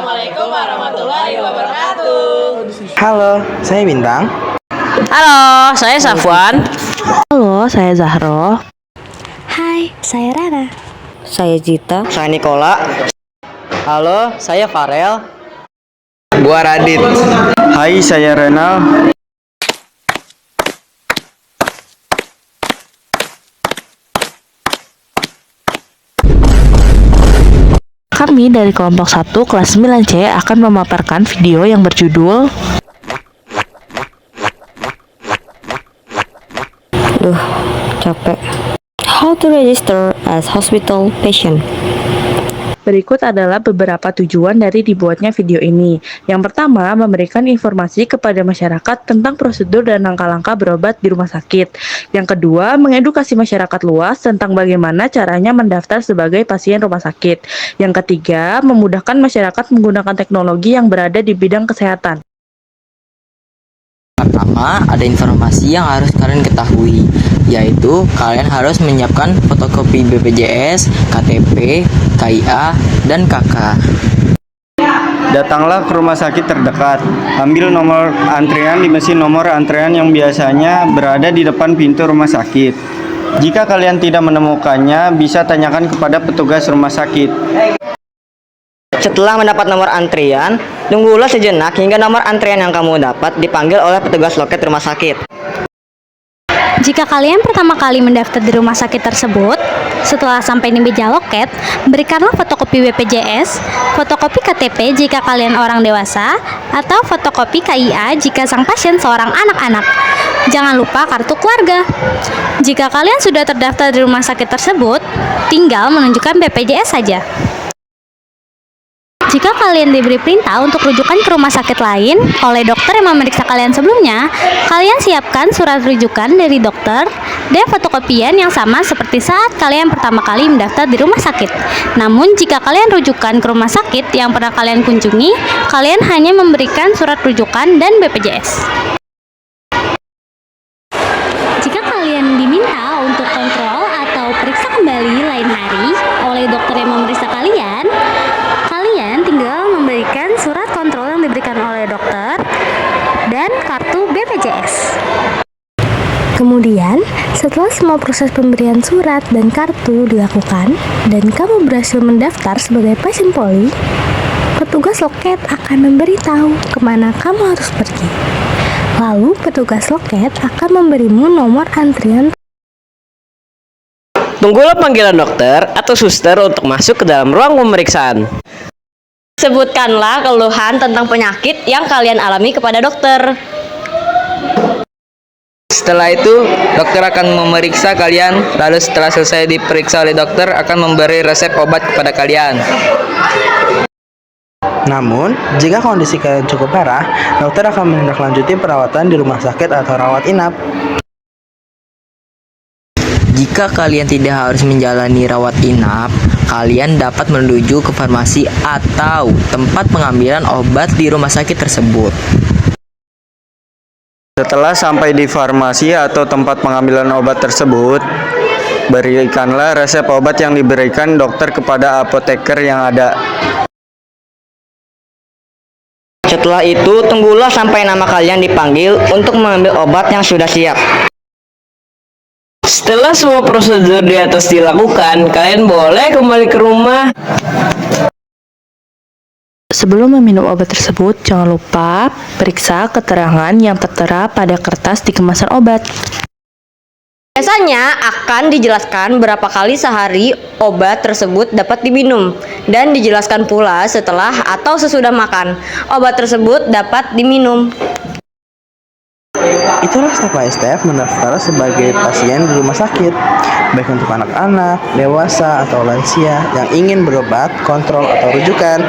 Assalamualaikum warahmatullahi wabarakatuh. Halo, saya Bintang. Halo, saya Safwan. Halo, saya Zahro. Hai, saya Rara. Saya Cita. Saya Nikola. Halo, saya Farel. Gua Radit. Hai, saya Renal. Kami dari kelompok 1 kelas 9C akan memaparkan video yang berjudul Capek. How to register as hospital patient. Berikut adalah beberapa tujuan dari dibuatnya video ini. Yang pertama, memberikan informasi kepada masyarakat tentang prosedur dan langkah-langkah berobat di rumah sakit. Yang kedua, mengedukasi masyarakat luas tentang bagaimana caranya mendaftar sebagai pasien rumah sakit. Yang ketiga, memudahkan masyarakat menggunakan teknologi yang berada di bidang kesehatan. Pertama, ada informasi yang harus kalian ketahui, yaitu kalian harus menyiapkan fotokopi BPJS, KTP, KIA, dan KK. Datanglah ke rumah sakit terdekat. Ambil nomor antrian di mesin nomor antrian yang biasanya berada di depan pintu rumah sakit. Jika kalian tidak menemukannya, bisa tanyakan kepada petugas rumah sakit. Setelah mendapat nomor antrian, tunggulah sejenak hingga nomor antrian yang kamu dapat dipanggil oleh petugas loket rumah sakit. Jika kalian pertama kali mendaftar di rumah sakit tersebut, setelah sampai di meja loket, berikanlah fotokopi BPJS, fotokopi KTP jika kalian orang dewasa, atau fotokopi KIA jika sang pasien seorang anak-anak. Jangan lupa kartu keluarga. Jika kalian sudah terdaftar di rumah sakit tersebut, tinggal menunjukkan BPJS saja. Jika kalian diberi perintah untuk rujukan ke rumah sakit lain oleh dokter yang memeriksa kalian sebelumnya, kalian siapkan surat rujukan dari dokter dan fotokopian yang sama seperti saat kalian pertama kali mendaftar di rumah sakit. Namun, jika kalian rujukan ke rumah sakit yang pernah kalian kunjungi, kalian hanya memberikan surat rujukan dan BPJS. Jika kalian diminta untuk kontrol atau periksa kembali lain hari oleh dokter yang memeriksa kalian tinggal memberikan surat kontrol yang diberikan oleh dokter dan kartu BPJS. Kemudian, setelah semua proses pemberian surat dan kartu dilakukan dan kamu berhasil mendaftar sebagai pasien poli, petugas loket akan memberitahu kemana kamu harus pergi. Lalu, petugas loket akan memberimu nomor antrian. Tunggulah panggilan dokter atau suster untuk masuk ke dalam ruang pemeriksaan. Sebutkanlah keluhan tentang penyakit yang kalian alami kepada dokter. Setelah itu, dokter akan memeriksa kalian, lalu setelah selesai diperiksa oleh dokter, akan memberi resep obat kepada kalian. Namun, jika kondisi kalian cukup parah, dokter akan menindaklanjuti perawatan di rumah sakit atau rawat inap. Jika kalian tidak harus menjalani rawat inap, kalian dapat menuju ke farmasi atau tempat pengambilan obat di rumah sakit tersebut. Setelah sampai di farmasi atau tempat pengambilan obat tersebut, berikanlah resep obat yang diberikan dokter kepada apoteker yang ada. Setelah itu, tunggulah sampai nama kalian dipanggil untuk mengambil obat yang sudah siap. Setelah semua prosedur di atas dilakukan, kalian boleh kembali ke rumah. Sebelum meminum obat tersebut, jangan lupa periksa keterangan yang tertera pada kertas di kemasan obat. Biasanya akan dijelaskan berapa kali sehari obat tersebut dapat diminum dan dijelaskan pula setelah atau sesudah makan obat tersebut dapat diminum. Itulah step by step mendaftar sebagai pasien di rumah sakit, baik untuk anak-anak, dewasa, atau lansia yang ingin berobat, kontrol, atau rujukan.